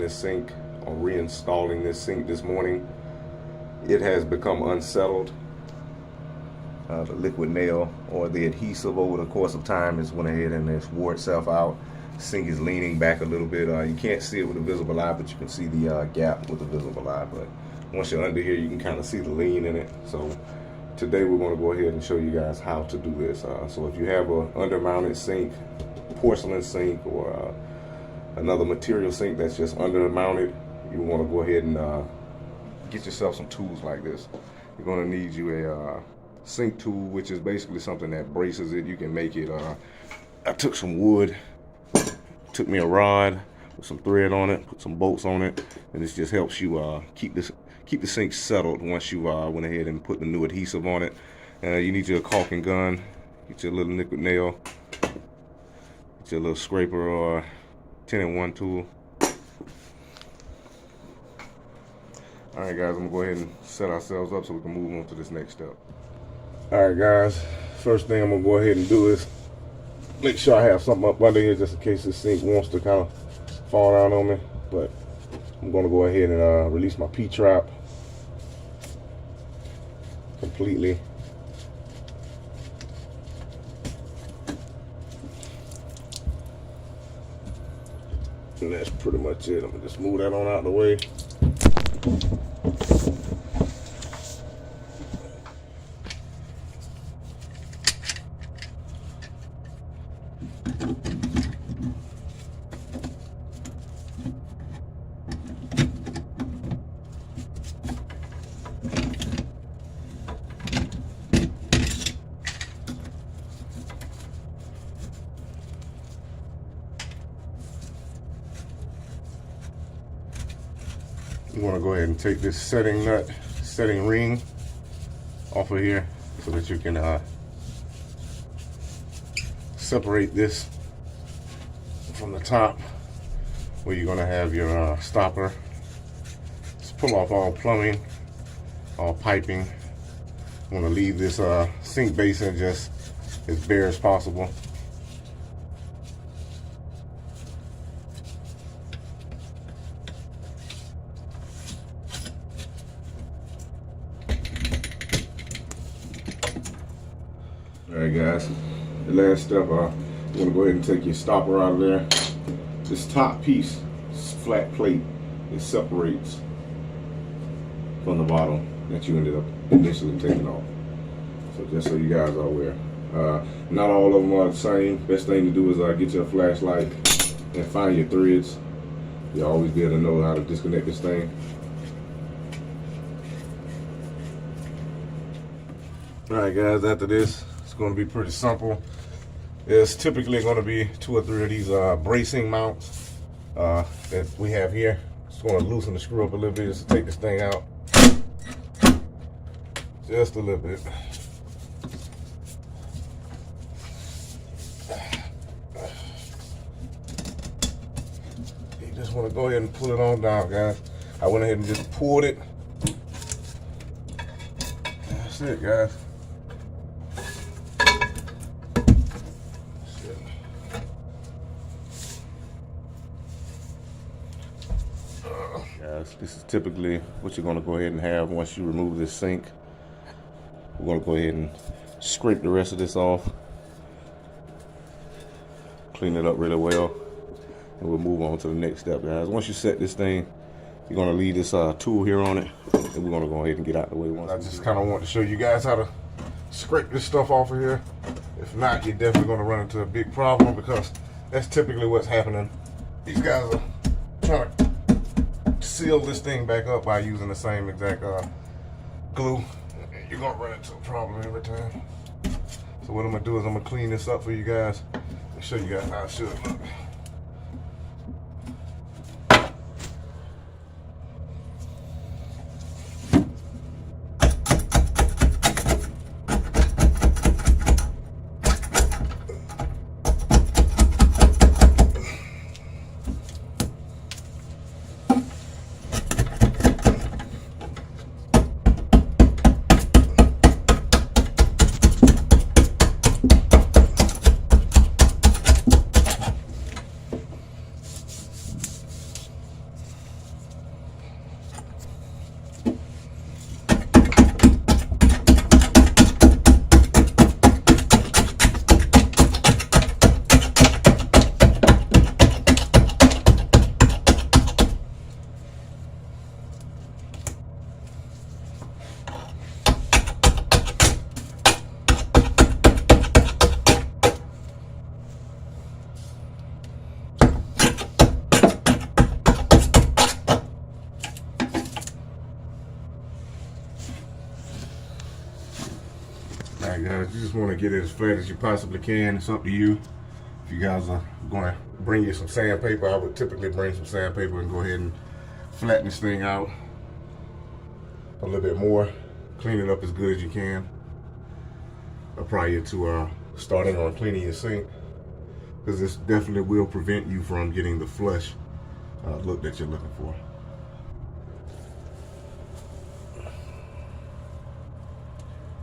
this sink or reinstalling this sink this morning. It has become unsettled. The liquid nail or the adhesive over the course of time has went ahead and it's wore itself out. The sink is leaning back a little bit. You can't see it with a visible eye, but you can see the gap with a visible eye. But once you're under here, you can kind of see the lean in it. So today we're going to go ahead and show you guys how to do this. So if you have a undermounted sink, porcelain sink, or another material sink that's just undermounted, you want to go ahead and get yourself some tools like this. You're going to need you a sink tool, which is basically something that braces it. You can make it. I took some wood, took me a rod with some thread on it, put some bolts on it, and this just helps you keep the sink settled once you went ahead and put the new adhesive on it. You need your caulking gun, get your little liquid nail, get your little scraper or 10-in-1 tool. All right, guys, I'm gonna go ahead and set ourselves up so we can move on to this next step. All right, guys, first thing I'm gonna go ahead and do is make sure I have something up under here just in case this sink wants to kind of fall down on me. But I'm gonna go ahead and release my P-trap completely. And that's pretty much it. I'm gonna just move that on out of the way. You want to go ahead and take this setting ring off of here so that you can separate this from the top where you're going to have your stopper. Just pull off all plumbing, all piping. You want to leave this sink basin just as bare as possible. Alright, guys, the last step, you want to go ahead and take your stopper out of there. This top piece, this flat plate, it separates from the bottom that you ended up initially taking off. So just so you guys are aware. Not all of them are the same. Best thing to do is get your flashlight and find your threads. You'll always be able to know how to disconnect this thing. Alright, guys, after this, going to be pretty simple. There's typically going to be 2 or 3 of these bracing mounts that we have here. Just going to loosen the screw up a little bit just to take this thing out. Just a little bit. You just want to go ahead and pull it on down, guys. I went ahead and just pulled it. That's it, guys. This is typically what you're going to go ahead and have once you remove this sink. We're going to go ahead and scrape the rest of this off, clean it up really well, and we'll move on to the next step, guys. Once you set this thing, you're going to leave this tool here on it, and we're going to go ahead and get out of the way. I just kind of want to show you guys how to scrape this stuff off of here. If not, you're definitely going to run into a big problem, because that's typically what's happening. These guys are trying to seal this thing back up by using the same exact glue. You're gonna run into a problem every time. So what I'm gonna do is I'm gonna clean this up for you guys and show you guys how it should look. Alright guys, you just want to get it as flat as you possibly can. It's up to you. If you guys are going to bring you some sandpaper, I would typically bring some sandpaper and go ahead and flatten this thing out a little bit more. Clean it up as good as you can prior to starting on cleaning your sink, because this definitely will prevent you from getting the flush look that you're looking for.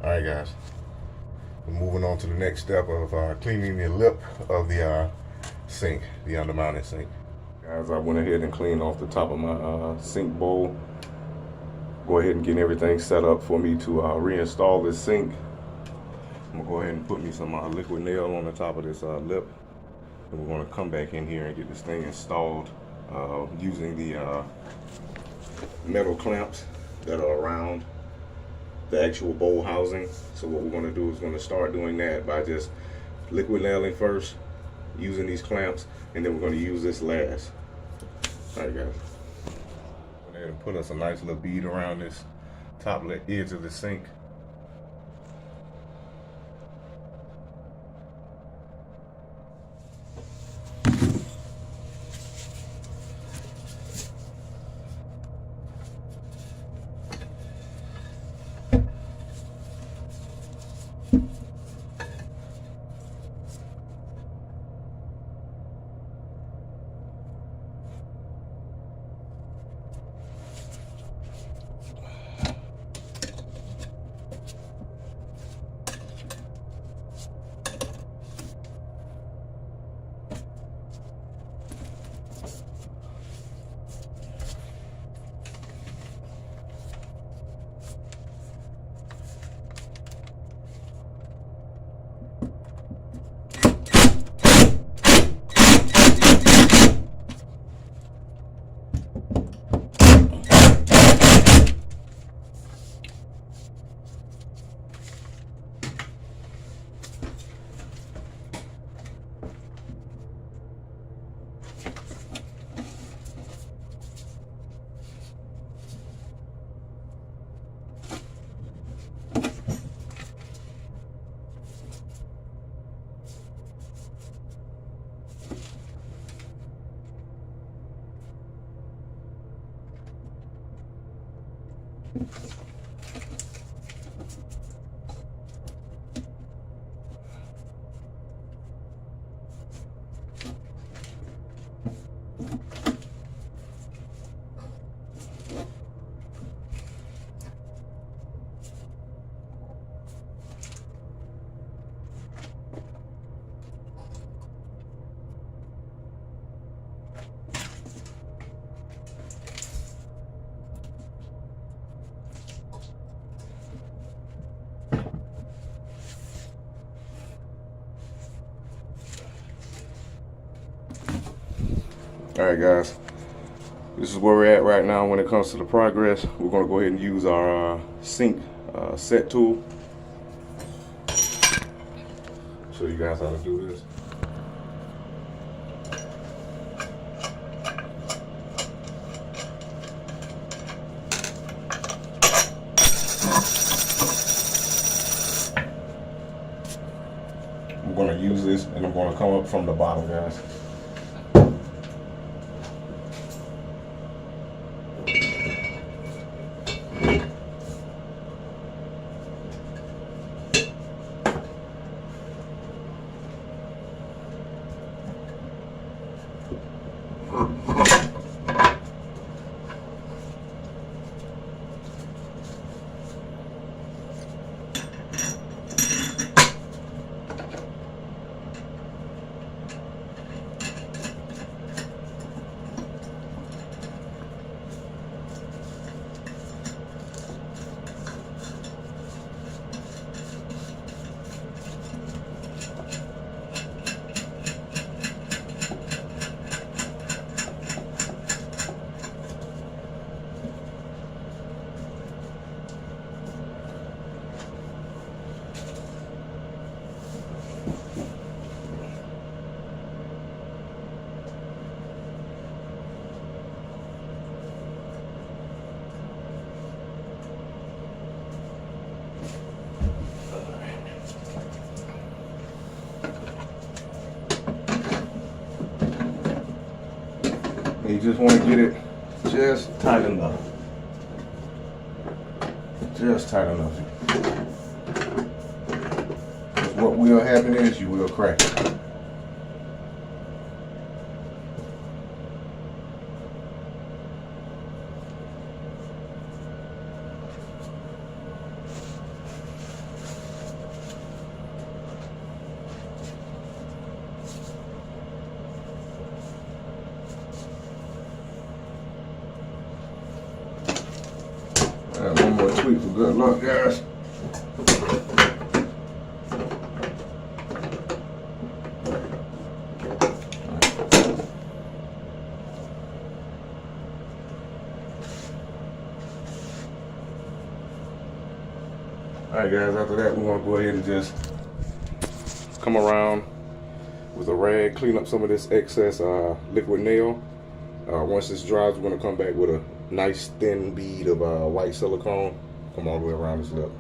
Alright guys, we're moving on to the next step of cleaning the lip of the sink, the undermounted sink. Guys, I went ahead and cleaned off the top of my sink bowl. Go ahead and get everything set up for me to reinstall this sink. I'm gonna go ahead and put me some liquid nail on the top of this lip, and we're gonna come back in here and get this thing installed using the metal clamps that are around the actual bowl housing. So what we're gonna do is gonna start doing that by just liquid nailing first, using these clamps, and then we're gonna use this last. All right, guys. Go ahead and put us a nice little bead around this top edge of the sink. All right, guys, this is where we're at right now when it comes to the progress. We're gonna go ahead and use our sink set tool. Show you guys how to do this. I'm gonna use this and I'm gonna come up from the bottom, guys. just want to get it just tight enough. Just tight enough. Because what will happen is you will crack it. One more tweak for good luck, guys. Alright guys, after that we're gonna go ahead and just come around with a rag, clean up some of this excess liquid nail. Once this dries, we're gonna come back with a nice thin bead of white silicone. Come all the way around this lip.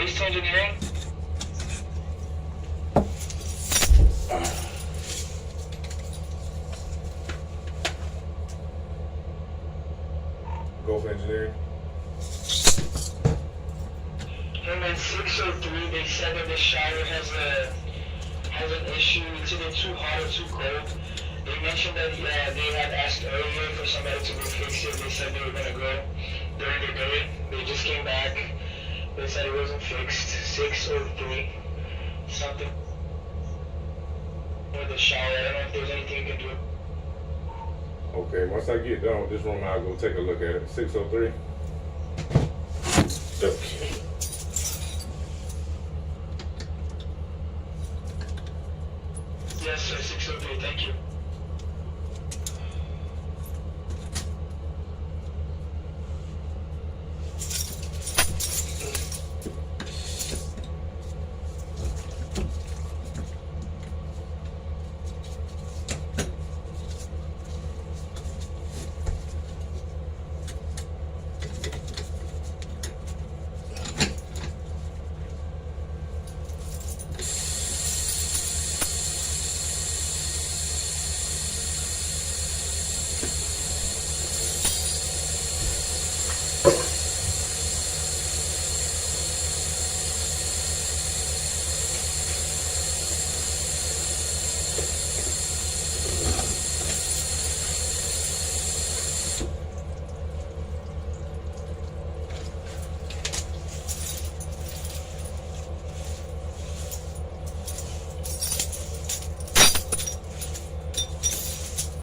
Waste engineering? Go for engineering. And then 603, they said that the shower has an issue. It's either too hot or too cold. They mentioned that they had asked earlier for somebody to go fix it. They said they were gonna go during the day. They just came back. They said it wasn't fixed. 603, something with the shower. I don't know if there's anything you can do. Okay, once I get done with this room, I'll go take a look at it. 603. Okay. Yes, sir. 603. Thank you.